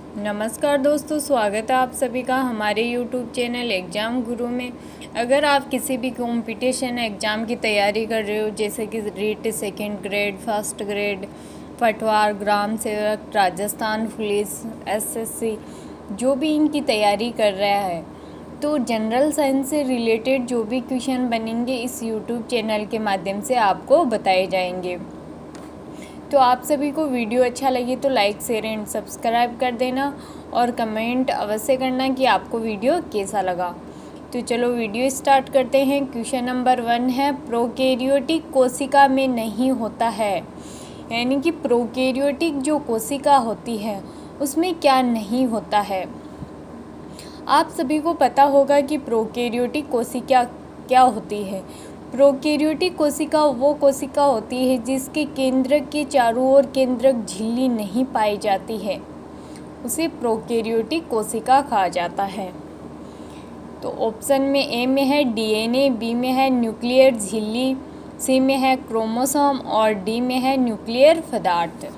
नमस्कार दोस्तों, स्वागत है आप सभी का हमारे YouTube चैनल एग्ज़ाम गुरु में। अगर आप किसी भी कंपटीशन एग्ज़ाम की तैयारी कर रहे हो, जैसे कि REET second grade, first grade, पटवार, ग्राम सेवक, राजस्थान पुलिस, SSC, जो भी इनकी तैयारी कर रहा है, तो जनरल साइंस से रिलेटेड जो भी क्वेश्चन बनेंगे इस YouTube चैनल के माध्यम से आपको बताए जाएंगे। तो आप सभी को वीडियो अच्छा लगे तो लाइक, शेयर एंड सब्सक्राइब कर देना और कमेंट अवश्य करना कि आपको वीडियो कैसा लगा। तो चलो वीडियो स्टार्ट करते हैं। क्वेश्चन नंबर 1 है, प्रोकैरियोटिक कोशिका में नहीं होता है, यानी कि प्रोकैरियोटिक जो कोशिका होती है उसमें क्या नहीं होता है। आप सभी को पता होगा कि प्रोकैरियोटिक कोशिका क्या होती है। प्रोकैरियोटिक कोशिका वो कोशिका होती है जिसके केंद्रक के चारों ओर केंद्रक झिल्ली नहीं पाई जाती है, उसे प्रोकैरियोटिक कोशिका कहा जाता है। तो ऑप्शन में ए में है DNA, बी में है न्यूक्लियर झिल्ली, सी में है क्रोमोसोम और डी में है न्यूक्लियर पदार्थ।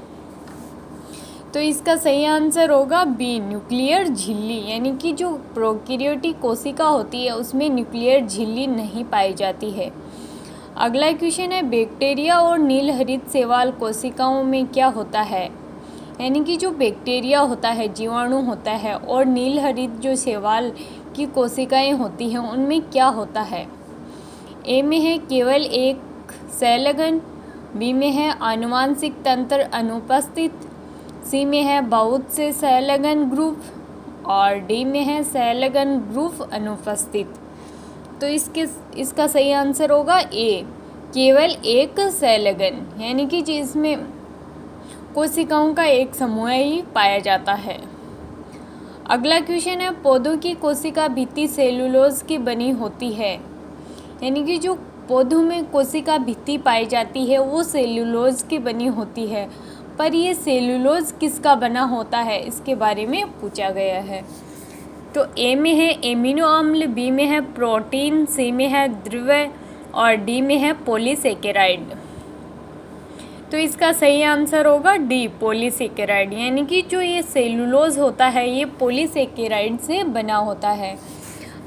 तो इसका सही आंसर होगा बी, न्यूक्लियर झिल्ली, यानी कि जो प्रोकैरियोटिक कोशिका होती है उसमें न्यूक्लियर झिल्ली नहीं पाई जाती है। अगला क्वेश्चन है, बैक्टीरिया और नील हरित शैवाल कोशिकाओं में क्या होता है, यानी कि जो बैक्टीरिया होता है, जीवाणु होता है, और नील हरित जो शैवाल की कोशिकाएं होती हैं उनमें क्या होता है। ए में है केवल एक संलग्न, बी में है आनुवंशिक तंत्र अनुपस्थित, सी में है बहुत से संलग्न ग्रुप और डी में है संलग्न ग्रुप अनुपस्थित। तो इसका सही आंसर होगा ए, केवल एक संलग्न, यानी कि जिसमें कोशिकाओं का एक समूह ही पाया जाता है। अगला क्वेश्चन है, पौधों की कोशिका भित्ति सेलुलोज की बनी होती है, यानी कि जो पौधों में कोशिका भित्ति पाई जाती है वो सेलुलोज की बनी होती है, पर ये सेलुलोज किसका बना होता है इसके बारे में पूछा गया है। तो ए में है एमिनो अम्ल, बी में है प्रोटीन, सी में है द्रव्य और डी में है पॉलीसेकेराइड। तो इसका सही आंसर होगा डी, पॉलीसेकेराइड, यानी कि जो ये सेलुलोज होता है ये पॉलीसेकेराइड से बना होता है।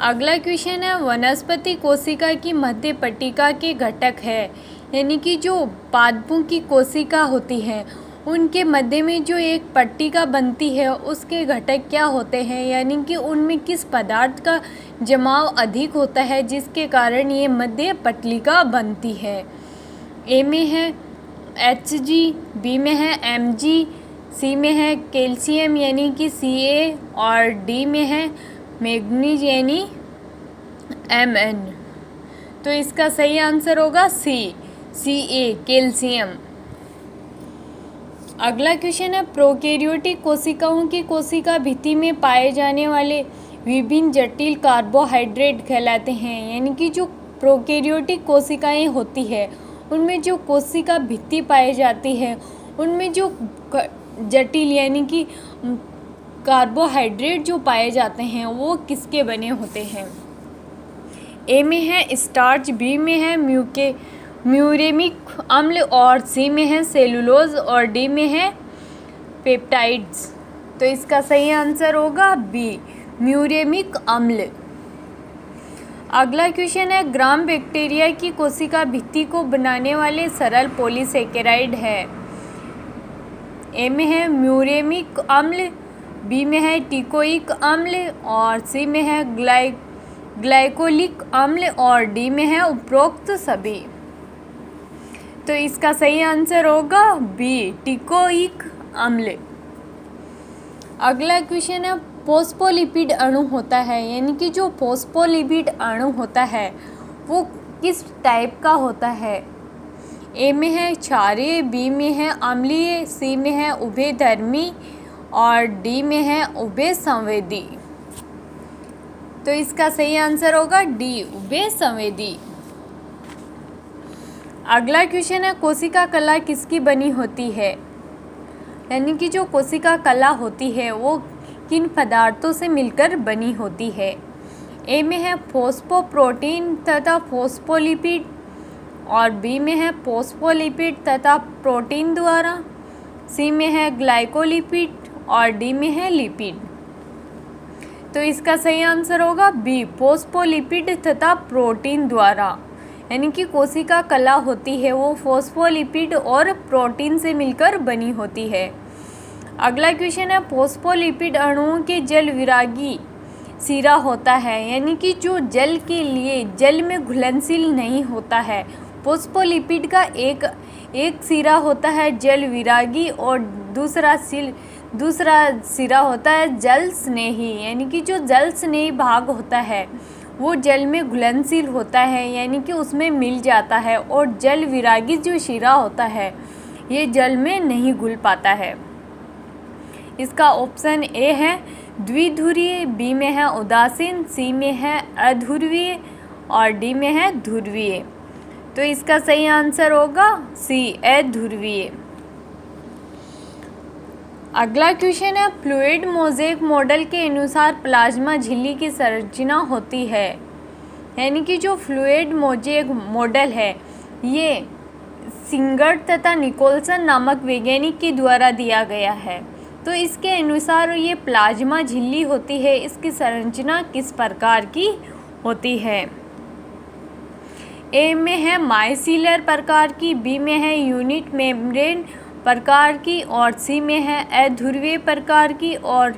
अगला क्वेश्चन है, वनस्पति कोशिका की मध्य पट्टिका के घटक है, यानी कि जो पादपों की कोशिका होती है उनके मध्य में जो एक पट्टिका बनती है उसके घटक क्या होते हैं, यानी कि उनमें किस पदार्थ का जमाव अधिक होता है जिसके कारण ये मध्य पट्टिका बनती है। ए में है Hg, बी में है Mg, सी में है कैल्शियम यानी कि Ca और डी में है मैग्नीज यानी Mn। तो इसका सही आंसर होगा सी, Ca, कैल्शियम। अगला क्वेश्चन है, प्रोकैरियोटिक कोशिकाओं की कोशिका भित्ति में पाए जाने वाले विभिन्न जटिल कार्बोहाइड्रेट कहलाते हैं, यानी कि जो प्रोकैरियोटिक कोशिकाएं होती है उनमें जो कोशिका भित्ति पाई जाती है उनमें जो जटिल यानी कि कार्बोहाइड्रेट जो पाए जाते हैं वो किसके बने होते हैं। ए में है स्टार्च, बी में है म्यूरेमिक अम्ल और सी में है सेलुलोज और डी में है पेप्टाइड्स। तो इसका सही आंसर होगा बी, म्यूरेमिक अम्ल। अगला क्वेश्चन है, ग्राम बैक्टीरिया की कोशिका भित्ति को बनाने वाले सरल पॉलीसेकेराइड है। ए में है म्यूरेमिक अम्ल, बी में है टिकोइक अम्ल और सी में है ग्लाइकोलिक अम्ल और डी में है उपरोक्त सभी। तो इसका सही आंसर होगा बी, टिकोइक अम्ल। अगला क्वेश्चन है, फॉस्फोलिपिड अणु होता है, यानी कि जो फॉस्फोलिपिड अणु होता है वो किस टाइप का होता है। ए में है क्षारीय, बी में है अम्लीय, सी में है उभयधर्मी और डी में है उभय संवेदी। तो इसका सही आंसर होगा डी, उभय संवेदी। अगला क्वेश्चन है, कोशिका कला किसकी बनी होती है, यानी कि जो कोशिका कला होती है वो किन पदार्थों से मिलकर बनी होती है। ए में है फॉस्फोप्रोटीन तथा फॉस्फोलिपिड और बी में है फॉस्फोलिपिड तथा प्रोटीन द्वारा, सी में है ग्लाइकोलिपिड और डी में है लिपिड। तो इसका सही आंसर होगा बी, फोस्फोलिपिड तथा प्रोटीन द्वारा, यानी कि कोशिका कला होती है वो फोस्फोलिपिड और प्रोटीन से मिलकर बनी होती है। अगला क्वेश्चन है, फोस्फोलिपिड अणुओं के जल विरागी सिरा होता है, यानी कि जो जल के लिए जल में घुलनशील नहीं होता है। फोस्फोलिपिड का एक सिरा होता है जल विरागी और दूसरा सिरा होता है जल स्नेही, यानी कि जो जल स्नेही भाग होता है वो जल में घुलनशील होता है, यानी कि उसमें मिल जाता है, और जल विरागी जो शिरा होता है ये जल में नहीं घुल पाता है। इसका ऑप्शन ए है द्विध्रुवीय, बी में है उदासीन, सी में है अध्रुवीय और डी में है ध्रुवीय। तो इसका सही आंसर होगा सी, अध्रुवीय। अगला क्वेश्चन है, फ्लूइड मोज़ेक मॉडल के अनुसार प्लाज्मा झिल्ली की संरचना होती है, यानी कि जो फ्लूइड मोज़ेक मॉडल है ये सिंगर तथा निकोलसन नामक वैज्ञानिक के द्वारा दिया गया है। तो इसके अनुसार ये प्लाज्मा झिल्ली होती है, इसकी संरचना किस प्रकार की होती है? ए में है माइसिलर प्रकार की, बी में है यूनिट मेम्ब्रेन प्रकार की और सी में है अध्रुवीय प्रकार की और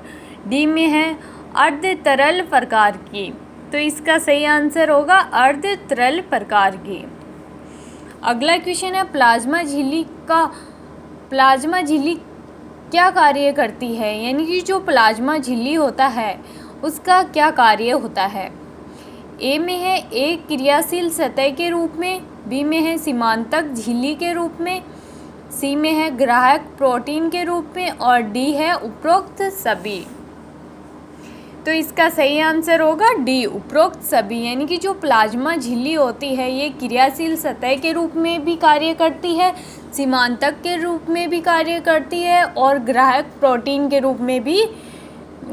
डी में है अर्ध तरल प्रकार की। तो इसका सही आंसर होगा अर्ध तरल प्रकार की। अगला क्वेश्चन है, प्लाज्मा झिल्ली क्या कार्य करती है, यानी कि जो प्लाज्मा झिल्ली होता है उसका क्या कार्य होता है? ए में है एक क्रियाशील सतह के रूप में, बी में है सीमांतक झिल्ली के रूप में, सी में है ग्राहक प्रोटीन के रूप में और डी है उपरोक्त सभी। तो इसका सही आंसर होगा डी, उपरोक्त सभी, यानी कि जो प्लाज्मा झिल्ली होती है ये क्रियाशील सतह के रूप में भी कार्य करती है, सीमांतक के रूप में भी कार्य करती है और ग्राहक प्रोटीन के रूप में भी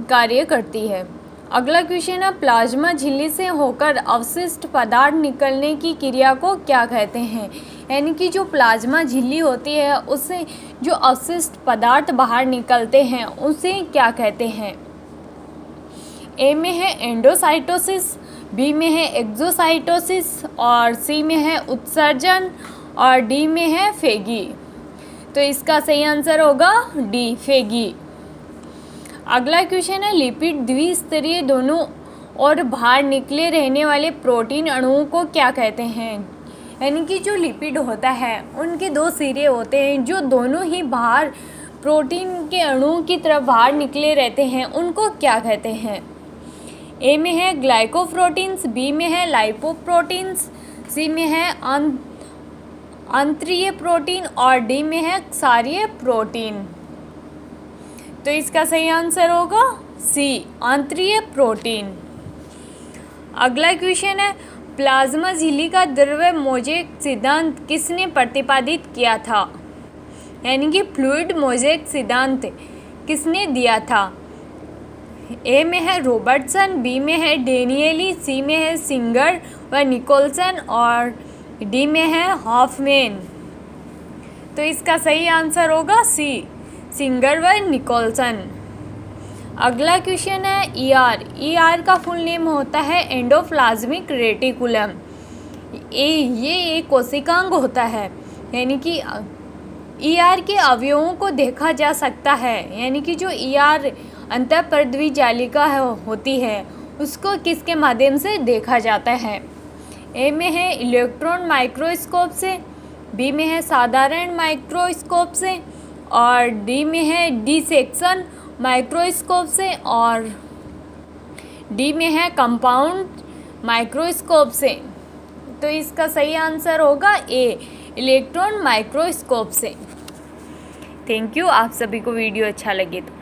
कार्य करती है। अगला क्वेश्चन है, प्लाज्मा झिल्ली से होकर अवशिष्ट पदार्थ निकलने की क्रिया को क्या कहते हैं, यानी कि जो प्लाज्मा झिल्ली होती है उससे जो अवशिष्ट पदार्थ बाहर निकलते हैं उसे क्या कहते हैं? ए में है एंडोसाइटोसिस, बी में है एक्सोसाइटोसिस और सी में है उत्सर्जन और डी में है फेगी। तो इसका सही आंसर होगा डी, फेगी। अगला क्वेश्चन है, लिपिड द्विस्तरीय दोनों और बाहर निकले रहने वाले प्रोटीन अणुओं को क्या कहते हैं, यानी कि जो लिपिड होता है उनके दो सिरे होते हैं जो दोनों ही बाहर प्रोटीन के अणुओं की तरफ बाहर निकले रहते हैं, उनको क्या कहते हैं? ए में है ग्लाइकोप्रोटीन्स, बी में है लाइपोप्रोटीन्स, सी में है आंतरीय प्रोटीन और डी में है क्षारीय प्रोटीन। तो इसका सही आंसर होगा सी, आंतरीय प्रोटीन। अगला क्वेश्चन है, प्लाज्मा झिल्ली का द्रव्य मोज़ेक सिद्धांत किसने प्रतिपादित किया था, यानी कि फ्लूइड मोज़ेक सिद्धांत किसने दिया था? ए में है रॉबर्टसन, बी में है डेनियली, सी में है सिंगर व निकोलसन और डी में है हॉफमैन। तो इसका सही आंसर होगा सी, सिंगर व निकोलसन। अगला क्वेश्चन है, ईआर का फुल नेम होता है एंडोप्लाज्मिक रेटिकुलम। ये एक कोशिकांग होता है, यानी कि ईआर के अवयवों को देखा जा सकता है, यानी कि जो ईआर अंतःपरद्वी जालिका होती है उसको किसके माध्यम से देखा जाता है? ए में है इलेक्ट्रॉन माइक्रोस्कोप से, बी में है साधारण माइक्रोस्कोप से और डी में है डिसेक्शन माइक्रोस्कोप से और डी में है कंपाउंड माइक्रोस्कोप से। तो इसका सही आंसर होगा ए, इलेक्ट्रॉन माइक्रोस्कोप से। Thank you. आप सभी को वीडियो अच्छा लगे तो